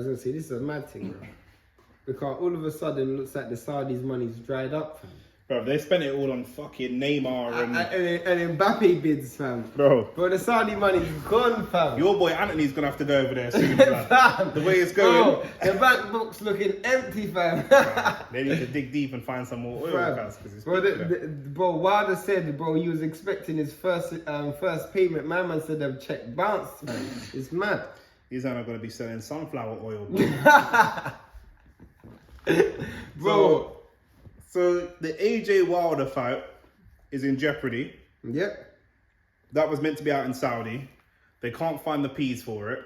was gonna say, this is a mad thing, bro. Because all of a sudden, it looks like the Saudis' money's dried up, fam. Bro, they spent it all on fucking Neymar And Mbappe bids, fam. Bro, the Saudi money's gone, fam. your boy Anthony's gonna have to go over there soon, fam. The way it's going. Bro, the bank book's looking empty, fam. They need to dig deep and find some more oil, guys, because it's Bro, Wilder said, bro, he was expecting his first payment. My man said the check bounced, man. It's mad. He's not going to be selling sunflower oil. Bro. So the AJ Wilder fight is in jeopardy. Yep. That was meant to be out in Saudi. They can't find the peas for it.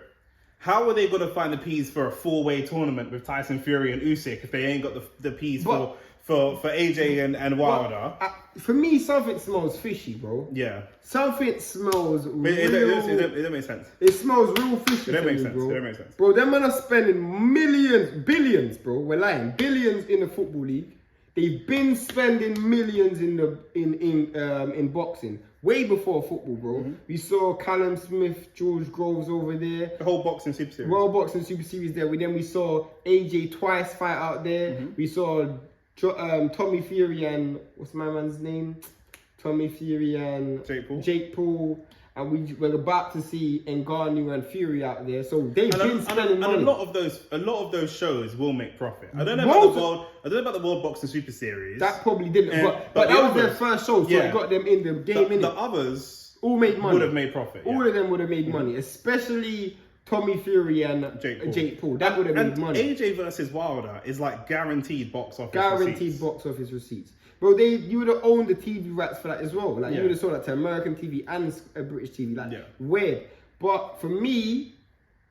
How are they going to find the peas for a 4-way tournament with Tyson Fury and Usyk if they ain't got the peas for AJ and Wilder? For me, something smells fishy, bro. Yeah. Something smells real... It don't make sense. It smells real fishy. It don't make sense. Bro. It don't make sense. Bro, them men are spending billions, bro. We're lying. Billions in the football league. They've been spending millions in boxing. Way before football, bro. Mm-hmm. We saw Callum Smith, George Groves over there. The whole boxing super series. World Boxing Super Series there. Then we saw AJ twice fight out there. Mm-hmm. We saw Tommy Fury and what's my man's name? Tommy Fury and Jake Paul. And we're about to see Ngannou and Fury out there. So they've been spending money. And a lot of those shows will make profit. I don't know about the World Boxing Super Series. That probably didn't. But that was their first show, so it got them in the game. The others all made money. Would have made profit. All of them would have made money, especially Tommy Fury and Jake Paul. That would have made money. AJ versus Wilder is like guaranteed box office receipts. Bro, you would have owned the TV rights for that as well. Like you would have sold that to American TV and British TV. Weird. But for me,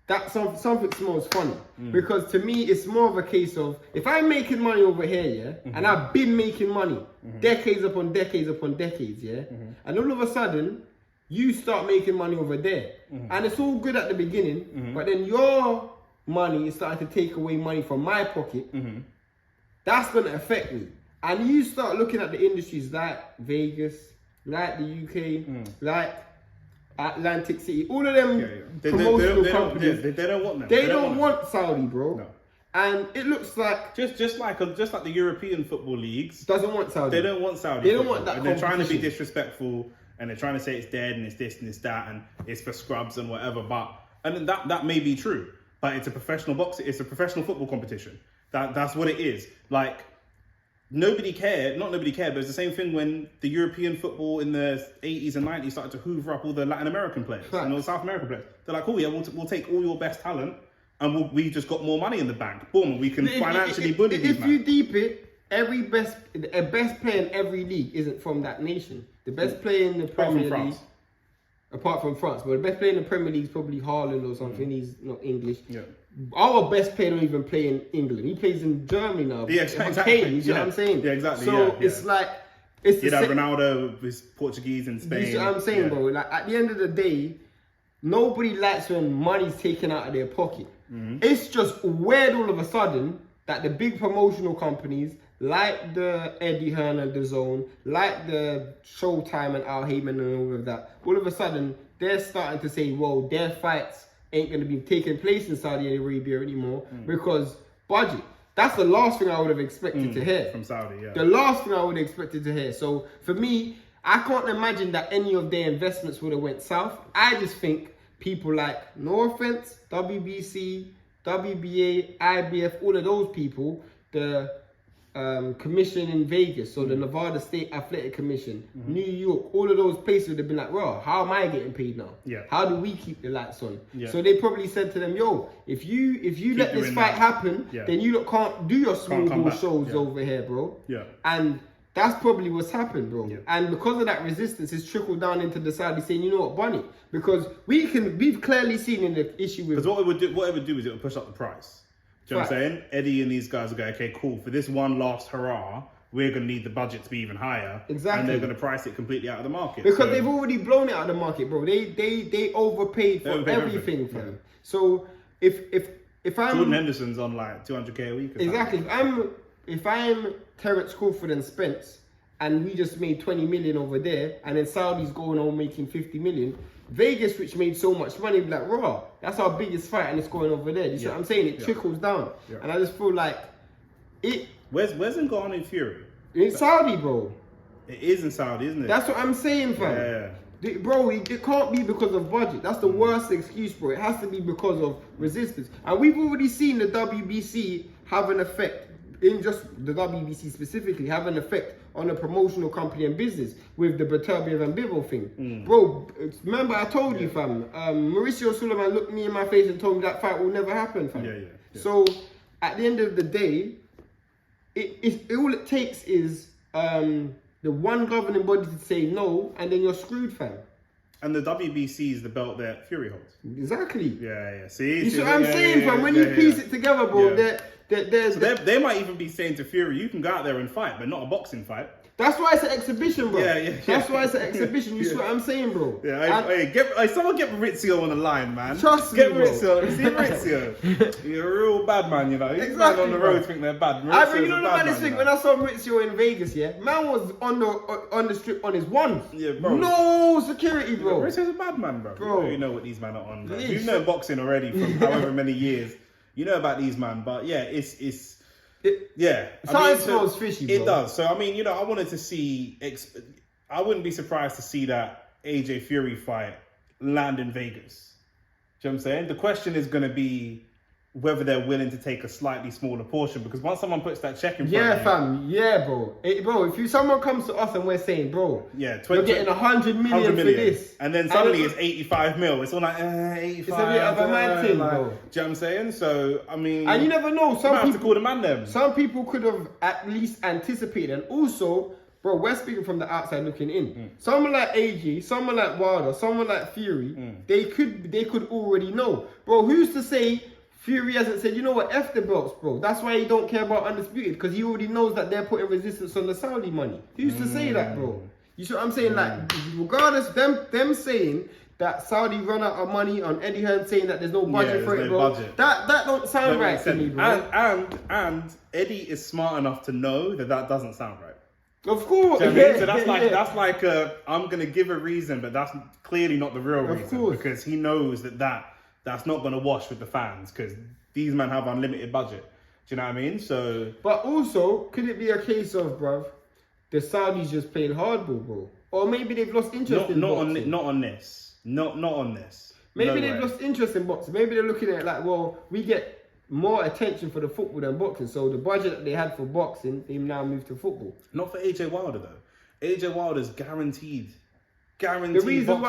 that something smells funny. Because to me, it's more of a case of, if I'm making money over here, and I've been making money decades upon decades, and all of a sudden, you start making money over there. And it's all good at the beginning, but then your money is starting to take away money from my pocket. That's going to affect me. And you start looking at the industries like Vegas, like the UK, like Atlantic City, all of them promotional companies. They don't want them. They don't want Saudi, bro. No. And it looks like just like the European football leagues doesn't want Saudi. They don't want Saudi. They don't want that. And they're trying to be disrespectful, and they're trying to say it's dead and it's this and it's that and it's for scrubs and whatever. And that may be true, but it's a professional boxing. It's a professional football competition. That's what it is. Like. Nobody cared, but it's the same thing when the European football in the 80s and 90s started to hoover up all the Latin American players and all the South American players. They're like, oh yeah, we'll take all your best talent and we just got more money in the bank. Boom, we can financially bully these men. If you deep it, a best player in every league isn't from that nation. The best player in the Premier League, apart from France, but the best player in the Premier League is probably Haaland or something. He's not English. Yeah. Our best player don't even play in England. He plays in Germany now. Yeah, exactly. You know what I'm saying? Yeah, exactly. So it's like... Ronaldo is Portuguese in Spain. You know what I'm saying, bro? Like, at the end of the day, nobody likes when money's taken out of their pocket. It's just weird all of a sudden that the big promotional companies, like the Eddie Hearn and the Zone, like the Showtime and Al Heyman and all of that, all of a sudden, they're starting to say, well, their fights ain't going to be taking place in Saudi Arabia anymore because budget. That's the last thing I would have expected to hear. From Saudi, yeah. The last thing I would have expected to hear. So for me, I can't imagine that any of their investments would have went south. I just think people like, no offense, WBC, WBA, IBF, all of those people, the commission in Vegas, so the Nevada State Athletic Commission, New York, all of those places would have been like, well, how am I getting paid now? Yeah. How do we keep the lights on? Yeah. So they probably said to them, yo, if you let this fight happen, then you can't do your small ball shows over here, bro. Yeah. And that's probably what's happened, bro. Yeah. And because of that resistance, it's trickled down into the Saudi saying, you know what, Bunny, because we've clearly seen in the issue with... Because what it would do is it would push up the price. Do you know what I'm saying? Eddie and these guys will go, okay, cool. For this one last hurrah, we're going to need the budget to be even higher. Exactly. And they're going to price it completely out of the market. Because they've already blown it out of the market, bro. They overpaid for everything for them. So if I'm... Jordan Henderson's on like 200k a week. Exactly. If I'm Terence Crawford and Spence, and we just made 20 million over there, and then Saudi's going on making 50 million, Vegas, which made so much money, be like, raw, that's our biggest fight and it's going over there. You see what I'm saying? It trickles down. Yeah. And I just feel like it... Where's Ngannou Fury? In Saudi, bro. It is in Saudi, isn't it? That's what I'm saying, fam. Yeah. Bro, it can't be because of budget. That's the worst excuse, bro. It has to be because of resistance. And we've already seen the WBC have an effect, in just the WBC specifically, have an effect on a promotional company and business with the Beterbiev and Bivol thing. Bro, remember I told you, fam, Mauricio Sulaiman looked me in my face and told me that fight will never happen, fam. Yeah. So, at the end of the day, all it takes is the one governing body to say no, and then you're screwed, fam. And the WBC is the belt that Fury holds. Exactly. Yeah. See? You see what I'm saying, fam? When you piece it together, bro, they might even be saying to Fury, you can go out there and fight, but not a boxing fight. That's why it's an exhibition, bro. That's why it's an exhibition. You see what I'm saying, bro? Yeah, someone get Maurizio on the line, man. Trust me, get Maurizio. See Maurizio? You're a real bad man, you know. Exactly, on the road think they're bad. You know the baddest thing, when I saw Maurizio in Vegas, man was on the strip on his ones. Yeah, bro. No security, bro. Maurizio's a bad man, bro. You know what these men are on, bro. You've known boxing already from however many years. You know about these, man. But yeah, Something smells fishy, bro. It does. So, I mean, you know, I wanted to see... I wouldn't be surprised to see that AJ Fury fight land in Vegas. Do you know what I'm saying? The question is going to be whether they're willing to take a slightly smaller portion, because once someone puts that check in front of you... fam. Yeah, bro. If someone comes to us and we're saying, bro, you're getting 100 million for this. And then suddenly it's 85 mil. It's all like, 85. It's a bit of a mad thing, bro. Do you know what I'm saying? So, I mean... And you never know. Some people have to call the man them. Some people could have at least anticipated. And also, bro, we're speaking from the outside looking in. Someone like AJ, someone like Wilder, someone like Fury, they could already know. Bro, who's to say... Fury hasn't said, you know what, F the belts, bro. That's why he don't care about Undisputed, because he already knows that they're putting resistance on the Saudi money. Who's to say that, bro? You see what I'm saying? Like, regardless, them saying that Saudi run out of money, on Eddie Hearn saying that there's no budget for it, bro. Budget. That don't sound right to me, bro. And Eddie is smart enough to know that doesn't sound right. Of course. So that's like I'm gonna give a reason, but that's clearly not the real reason. Of course. Because he knows that's not going to wash with the fans, because these men have unlimited budget. Do you know what I mean? So, but also, could it be a case of, bruv, the Saudis just playing hardball, bro? Or maybe they've lost interest in boxing. Not on this. Maybe they've lost interest in boxing. Maybe they're looking at it like, well, we get more attention for the football than boxing. So the budget that they had for boxing, they've now moved to football. Not for AJ Wilder, though. AJ Wilder's guaranteed. The reason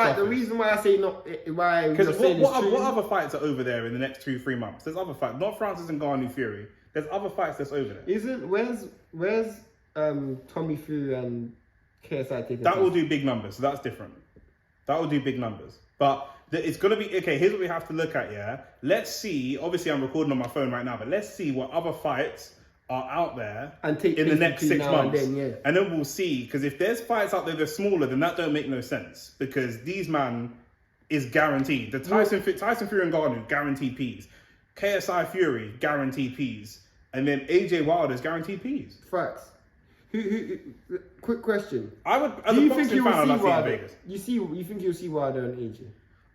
why I say not, why because what other fights are over there in the next 2-3 months? There's other fights, not Francis Ngannou Fury. There's other fights that's over there. Where's Tommy Fury and KSI taking? That will do big numbers. So that's different. That will do big numbers. But it's gonna be okay. Here's what we have to look at. Yeah, let's see. Obviously, I'm recording on my phone right now, but let's see what other fights are out there and in the next 6 months, and then we'll see. Because if there's fights out there that's smaller, then that don't make no sense. Because these man is guaranteed. The Tyson Fury and Ngannou guaranteed P's, KSI Fury guaranteed P's, and then AJ Wilder's guaranteed P's. Facts. Quick question. I would. As a boxing fan, I'd love to see Vegas. You think you'll see Wilder and AJ?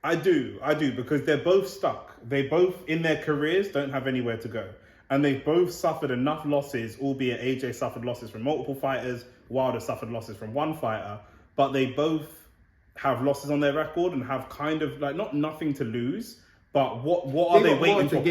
I do, because they're both stuck. They both in their careers don't have anywhere to go. And they've both suffered enough losses, albeit AJ suffered losses from multiple fighters, Wilder suffered losses from one fighter, but they both have losses on their record and have kind of like nothing to lose, but what are they waiting for?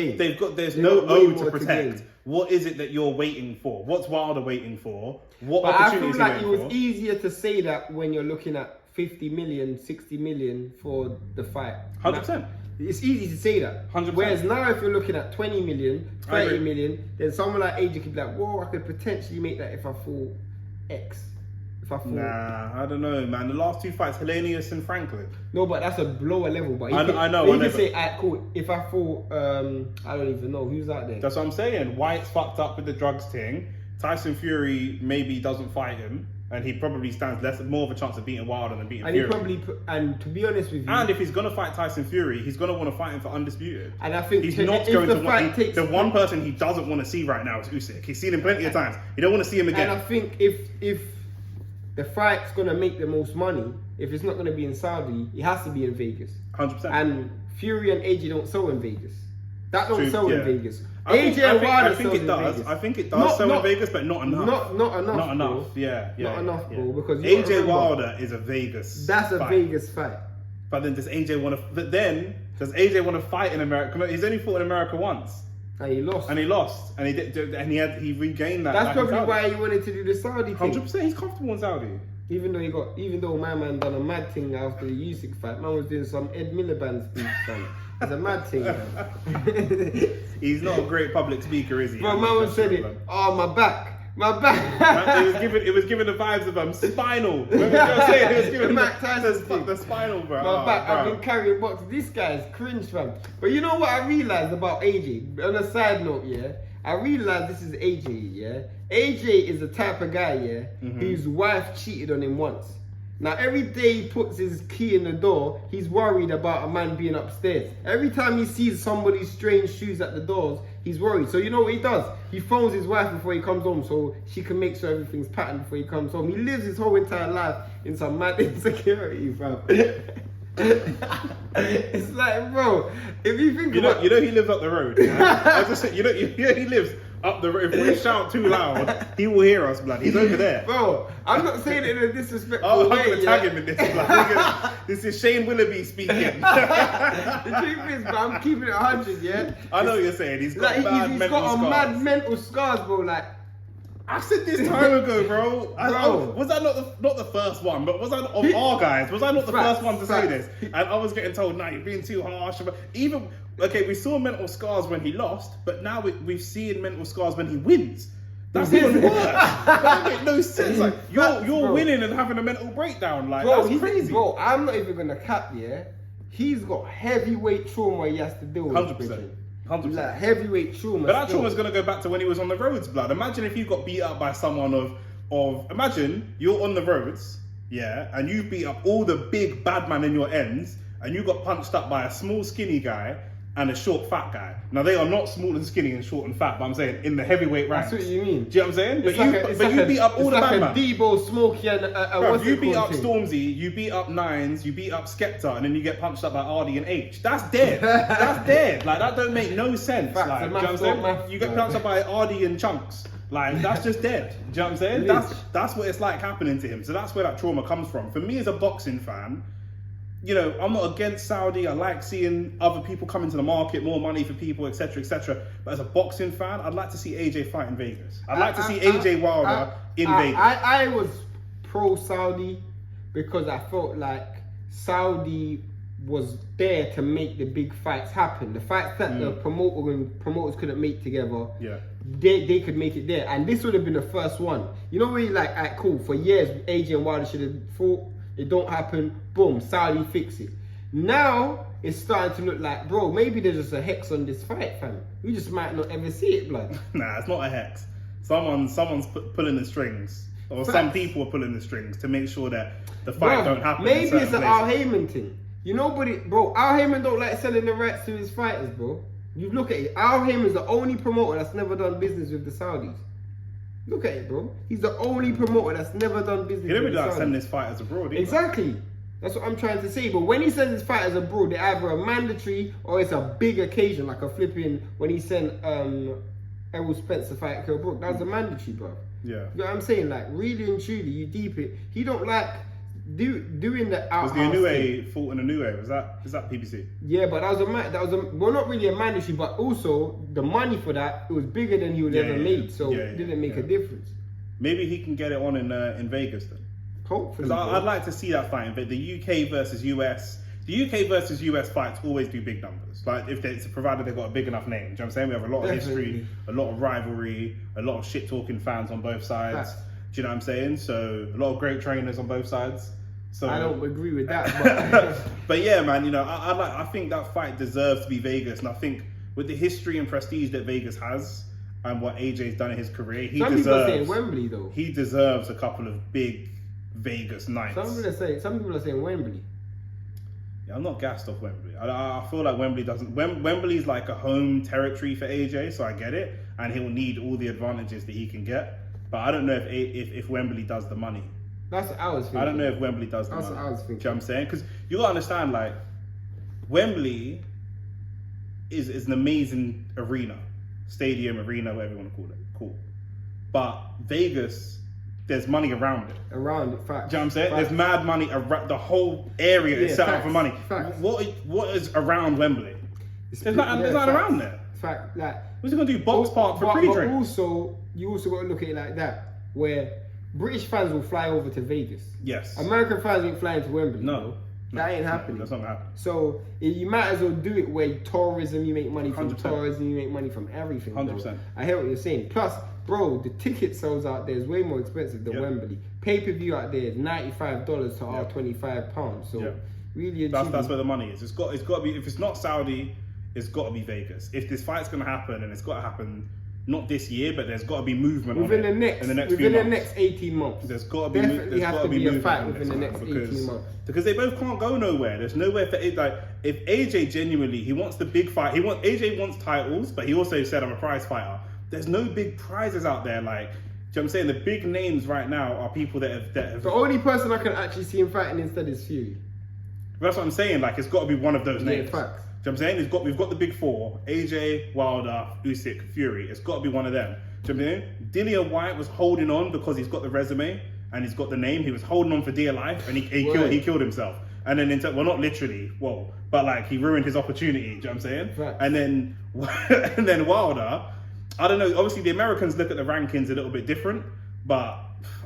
There's no O to protect. What is it that you're waiting for? What's Wilder waiting for? What opportunities I feel like it was easier to say that when you're looking at 50 million, 60 million for the fight. 100%. It's easy to say that. 100%. Whereas now, if you're looking at 20 million, 30 million, then someone like AJ could be like, whoa, I could potentially make that if I fought X. Nah, I don't know, man. The last 2 fights, Hellenius and Franklin. No, but that's a lower level. But I know. You can say, alright, cool. If I fought, I don't even know who's out there. That's what I'm saying. White's fucked up with the drugs thing. Tyson Fury maybe doesn't fight him. And he probably stands more of a chance of beating Wilder than beating Fury. And to be honest with you, and if he's gonna fight Tyson Fury, he's gonna want to fight him for undisputed. And I think he's not going to want. The one person he doesn't want to see right now is Usyk. He's seen him plenty of times. He don't want to see him again. And I think if the fight's gonna make the most money. If it's not gonna be in Saudi, it has to be in Vegas. 100%. And Fury and AJ don't sell in Vegas. That don't sell in Vegas. I think it does. I think it does sell in Vegas, but not enough. Not enough. Not enough. Bro. Yeah. Not enough, bro. Because AJ Wilder is a Vegas. That's a Vegas fight. But then does AJ want to? But then does AJ want to fight in America? He's only fought in America once. And he lost. And he lost. And he regained that. That's probably why he wanted to do the Saudi thing. 100%. He's comfortable in Saudi. Even though my man done a mad thing after the Usyk fight, man was doing some Ed Miliband speech, man. It's a mad thing, man. He's not a great public speaker, is he? But man was said it. Oh, my back. It was giving the vibes of spinal. Remember what I was saying? It was giving the spinal, bro. My back. I've been carrying boxes. This guy's cringe, fam. But you know what I realized about AJ? On a side note, yeah, I realized this is AJ, yeah. AJ is the type of guy, yeah, whose wife cheated on him once. Now, every day he puts his key in the door, he's worried about a man being upstairs. Every time he sees somebody's strange shoes at the doors, he's worried. So you know what he does? He phones his wife before he comes home so she can make sure everything's patterned before he comes home. He lives his whole entire life in some mad insecurity, fam. It's like, bro, if you think about... You know he lives up the road. Yeah? I was just saying, you know he lives up the road. If we shout too loud, he will hear us, blood. He's over there. Bro, I'm not saying it in a disrespectful way. I'm going to tag him in this, blood. This is Shane Willoughby speaking. The truth is, bro, I'm keeping it 100, yeah? I know what you're saying. He's got he's got mad mental scars, bro, like... I said this time ago, bro. Was that not the first one? But was I of our guys? Was I not the first one to say this? And I was getting told, "Nah, you're being too harsh." Even we saw mental scars when he lost, but now we've seen mental scars when he wins. That's even worse. That makes no sense. Like you're winning and having a mental breakdown. Like that's crazy. Bro, I'm not even gonna cap. Yeah, he's got heavyweight trauma he has to deal with. 100%. 100%. Like heavyweight trauma. But that trauma's gonna go back to when he was on the roads, blood. Imagine if you got beat up by someone of imagine you're on the roads, yeah, and you beat up all the big bad man in your ends, and you got punched up by a small skinny guy and a short fat guy. Now they are not small and skinny and short and fat, but I'm saying in the heavyweight ranks. That's what you mean. Do you know what I'm saying? But you beat up all the bad man. Debo, Smokey, and you beat up Stormzy, you beat up Nines, you beat up Skepta, and then you get punched up by Ardy and H. That's dead. That's dead. Like that don't make no sense. Fact, like, do you know what I'm saying? You get punched up by Ardy and Chunks. Like that's just dead. Do you know what I'm saying? That's what it's like happening to him. So that's where that trauma comes from. For me as a boxing fan, you know, I'm not against Saudi. I like seeing other people come into the market, more money for people, etc., etc. But as a boxing fan, I'd like to see AJ fight in Vegas. I'd like to see AJ Wilder in Vegas. I was pro-Saudi because I felt like Saudi was there to make the big fights happen. The fights that the promoters couldn't make together, they could make it there. And this would have been the first one. You know, really like, alright, cool. For years, AJ and Wilder should have fought. It don't happen, boom, Saudi fix it. Now, it's starting to look like, bro, maybe there's just a hex on this fight, fam. We just might not ever see it, blood. Nah, it's not a hex. Someone's pulling the strings. Or some people are pulling the strings to make sure that the fight don't happen. Maybe it's an Al Heyman thing. You know, bro, Al Heyman don't like selling the rights to his fighters, bro. You look at it, Al Heyman's the only promoter that's never done business with the Saudis. Look at it, bro. He's the only promoter that's never done business. He don't really like sending his fighters abroad either. Exactly. That's what I'm trying to say. But when he sends his fighters abroad, they're either a mandatory or it's a big occasion, like a flipping when he sent Errol Spence to fight Kell Brook. That was a mandatory, bro. Yeah. You know what I'm saying? Like, really and truly, you deep it. He don't like doing the outhouse. Was the Inoue fought in Inoue? Is that PBC? Yeah, but that was well, not really a mandatory, but also the money for that, it was bigger than he would ever made, so it didn't make a difference. Maybe he can get it on in Vegas then. Hopefully. Because I'd like to see that fight, but the UK versus US. The UK versus US fights always do big numbers. Like if it's provided they've got a big enough name. Do you know what I'm saying? We have a lot of history, a lot of rivalry, a lot of shit talking fans on both sides. Do you know what I'm saying? So a lot of great trainers on both sides. So I don't agree with that. But yeah, man, you know, I think that fight deserves to be Vegas, and I think with the history and prestige that Vegas has and what AJ's done in his career, some people are saying Wembley though. He deserves a couple of big Vegas nights. Some people are saying Wembley. Yeah, I'm not gassed off Wembley. I feel like Wembley doesn't. Wembley's like a home territory for AJ, so I get it, and he'll need all the advantages that he can get. But I don't know if Wembley does the money. That's what I was thinking. I don't know if Wembley does. That's what I was thinking. Do you know what I'm saying? Because you gotta understand, like, Wembley is an amazing stadium, arena, whatever you want to call it. Cool. But Vegas, there's money around it. Around it, fact. Do you know what I'm saying? There's mad money around the whole area. Is set up for money. Facts. What is around Wembley? There's not around there. Fact, like. What's it gonna do? Box park for pre-drink? But also, you also got to look at it like that, where British fans will fly over to Vegas. Yes. American fans ain't flying to Wembley. No. That ain't happening. That's not happening. So you might as well do it where tourism, you make money from 100%. tourism, you make money from everything. 100%. I hear what you're saying. Plus, bro, the ticket sales out there is way more expensive than Wembley. Pay-per-view out there is $95 to our £25. So really, that's where the money is. It's got to be. If it's not Saudi, it's got to be Vegas. If this fight's gonna happen, and it's got to happen. Not this year, but there's got to be movement within on the next 18 months. There's got to be definitely has to be a fight movement within the next 18 months. Because they both can't go nowhere. There's nowhere for it. Like if AJ genuinely he wants the big fight, AJ wants titles, but he also said I'm a prize fighter. There's no big prizes out there. Like, do you know what I'm saying? The big names right now are people that have. The only person I can actually see him fighting instead is Fury. That's what I'm saying. Like it's got to be one of those names. Facts. Do you know what I'm saying? We've got the big four: AJ, Wilder, Usyk, Fury. It's got to be one of them. Do you know what I'm saying? Dillian White was holding on because he's got the resume and he's got the name. He was holding on for dear life, and he killed himself. And then well, not literally, but like he ruined his opportunity. Do you know what I'm saying? Right. And then Wilder. I don't know. Obviously, the Americans look at the rankings a little bit different, but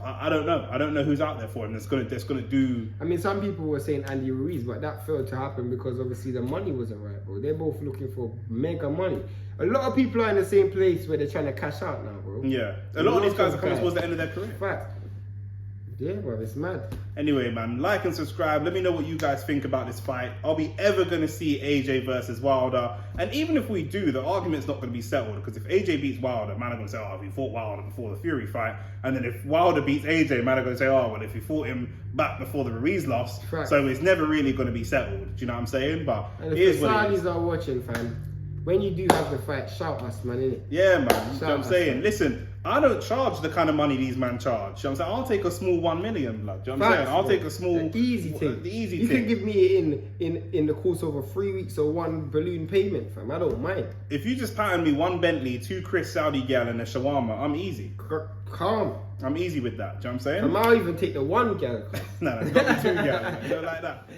I don't know. I don't know who's out there for him that's gonna do. I mean, some people were saying Andy Ruiz, but that failed to happen because obviously the money wasn't right, bro. They're both looking for mega money. A lot of people are in the same place where they're trying to cash out now, bro. Yeah, a lot of these guys are coming towards the end of their career. Fact. Yeah, bro, it's mad. Anyway, man, like and subscribe. Let me know what you guys think about this fight. Are we ever going to see AJ versus Wilder? And even if we do, the argument's not going to be settled. Because if AJ beats Wilder, man are going to say, oh, he fought Wilder before the Fury fight. And then if Wilder beats AJ, man are going to say, oh, well, if he fought him back before the Ruiz loss. Right. So it's never really going to be settled. Do you know what I'm saying? But and if the Saudis are watching, fam, when you do have the fight, shout us, man, innit? Yeah, man. You know what I'm saying? Listen, I don't charge the kind of money these man charge. You know what I'm saying? I'll take a small 1 million, blood. You know what I'm saying? I'll take a small... The easy thing. You can give me it in the course of a 3 weeks or one balloon payment, fam. I don't mind. If you just pattern me 1 Bentley, 2 Chris Saudi gal and a shawarma, I'm easy. Calm. I'm easy with that. Do you know what I'm saying? I'll even take the 1 gal. No, it's got to be 2 gal. You don't like that.